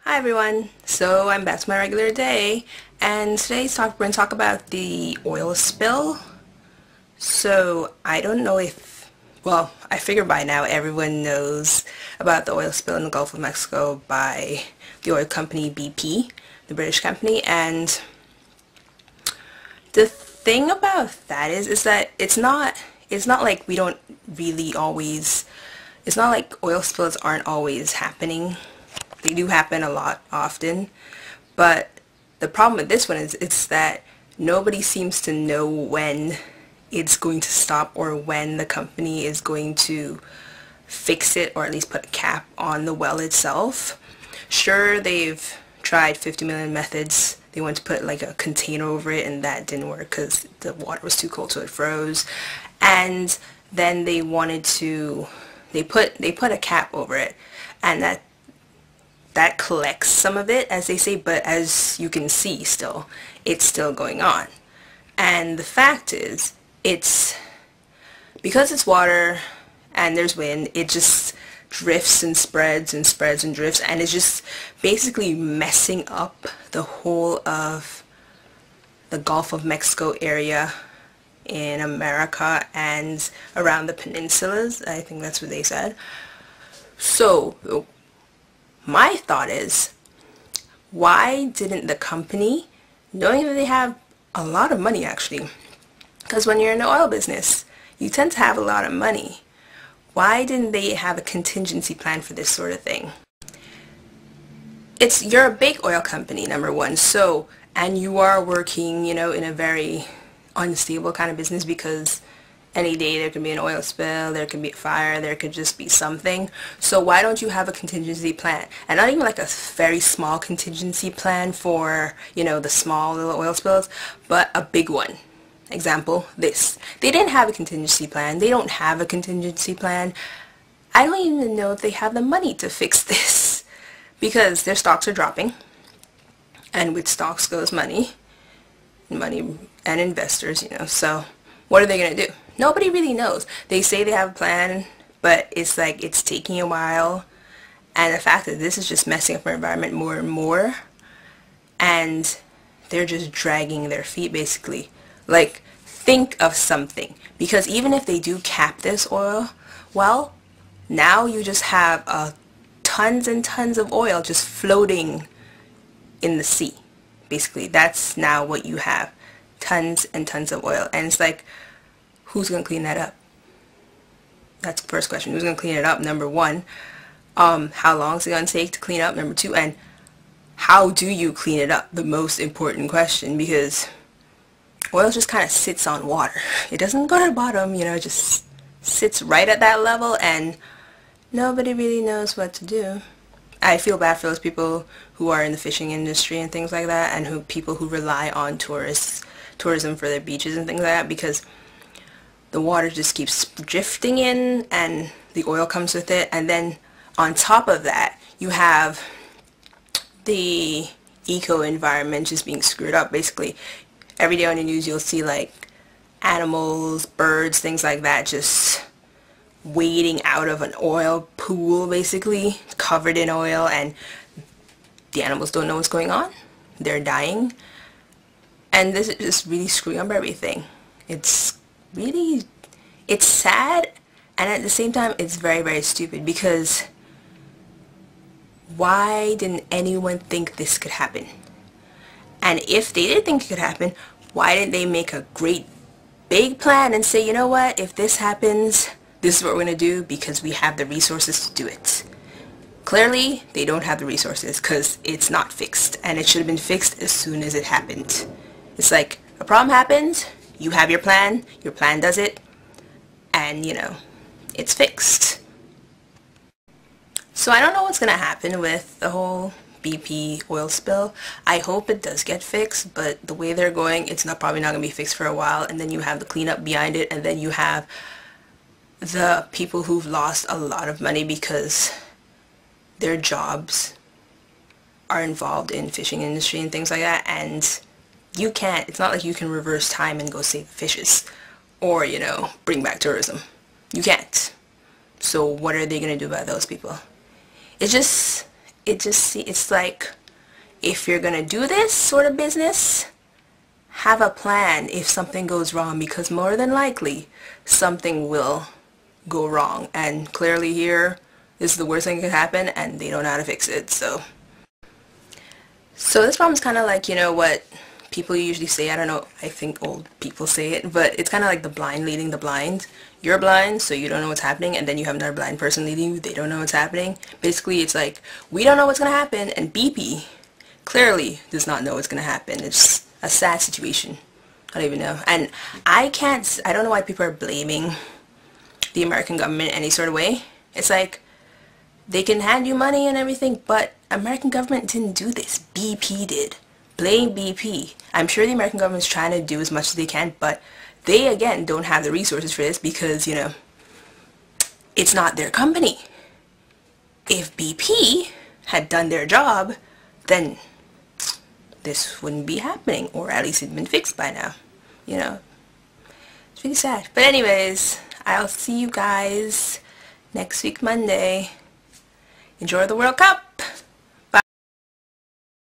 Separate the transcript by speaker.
Speaker 1: Hi everyone, so I'm back to my regular day, and today's talk we're going to talk about the oil spill. So I don't know if, well, I figure by now everyone knows about the oil spill in the Gulf of Mexico by the oil company BP, the British company, and the thing about that is that it's not like we don't really always, it's not like oil spills aren't always happening. They do happen a lot often, but the problem with this one is it's that nobody seems to know when it's going to stop or when the company is going to fix it or at least put a cap on the well itself. Sure, they've tried 50 million methods. They wanted to put like a container over it and that didn't work because the water was too cold so it froze. And then they wanted to, they put a cap over it, and that collects some of it, as they say, but as you can see still, it's still going on. And the fact is, it's because it's water and there's wind, it just drifts and spreads and spreads and drifts, and it's just basically messing up the whole of the Gulf of Mexico area in America and around the peninsulas. I think that's what they said. So my thought is, why didn't the company, knowing that they have a lot of money actually, because when you're in the oil business, you tend to have a lot of money, why didn't they have a contingency plan for this sort of thing? You're a big oil company, number one, so, and you are working, in a very unstable kind of business because any day there could be an oil spill, there could be a fire, there could just be something. So why don't you have a contingency plan? And not even like a very small contingency plan for, the small little oil spills, but a big one. Example, this. They didn't have a contingency plan. They don't have a contingency plan. I don't even know if they have the money to fix this because their stocks are dropping. And with stocks goes money and investors, so what are they going to do? Nobody really knows. They say they have a plan, but it's like it's taking a while. And the fact that this is just messing up our environment more and more. And they're just dragging their feet basically. Like, think of something. Because even if they do cap this oil, well, now you just have tons and tons of oil just floating in the sea. Basically, that's now what you have. Tons and tons of oil. And it's like, who's going to clean that up? That's the first question. Who's going to clean it up? Number one. How long is it going to take to clean up? Number two. And how do you clean it up? The most important question, because oil just kind of sits on water. It doesn't go to the bottom, it just sits right at that level and nobody really knows what to do. I feel bad for those people who are in the fishing industry and things like that, and people who rely on tourism for their beaches and things like that, because the water just keeps drifting in and the oil comes with it. And then on top of that, you have the eco-environment just being screwed up. Basically, every day on the news you'll see like animals, birds, things like that just wading out of an oil pool, basically covered in oil, and the animals don't know what's going on. They're dying. And this is just really screwing up everything. It's sad, and at the same time it's very, very stupid, because why didn't anyone think this could happen? And if they did think it could happen, why didn't they make a great big plan and say, you know what, if this happens, this is what we're going to do because we have the resources to do it? Clearly they don't have the resources because it's not fixed, and it should have been fixed as soon as it happened. It's like a problem happens, you have your plan does it, and it's fixed. So I don't know what's gonna happen with the whole BP oil spill. I hope it does get fixed, but the way they're going, it's probably not gonna be fixed for a while, and then you have the cleanup behind it, and then you have the people who've lost a lot of money because their jobs are involved in fishing industry and things like that, and it's not like you can reverse time and go save fishes or, bring back tourism. You can't. So what are they going to do about those people? It's it's like, if you're gonna do this sort of business, have a plan if something goes wrong, because more than likely something will go wrong, and clearly here this is the worst thing that could happen and they don't know how to fix it. So this problem's kind of like, you know what people usually say, I don't know, I think old people say it, but it's kind of like the blind leading the blind. You're blind, so you don't know what's happening, and then you have another blind person leading you, they don't know what's happening. Basically, it's like, we don't know what's going to happen, and BP clearly does not know what's going to happen. It's a sad situation. I don't even know. And I don't know why people are blaming the American government in any sort of way. It's like, they can hand you money and everything, but American government didn't do this. BP did. Blame BP. I'm sure the American government's trying to do as much as they can, but they, again, don't have the resources for this because, you know, it's not their company. If BP had done their job, then this wouldn't be happening, or at least it'd been fixed by now. You know, it's really sad. But anyways, I'll see you guys next week, Monday. Enjoy the World Cup!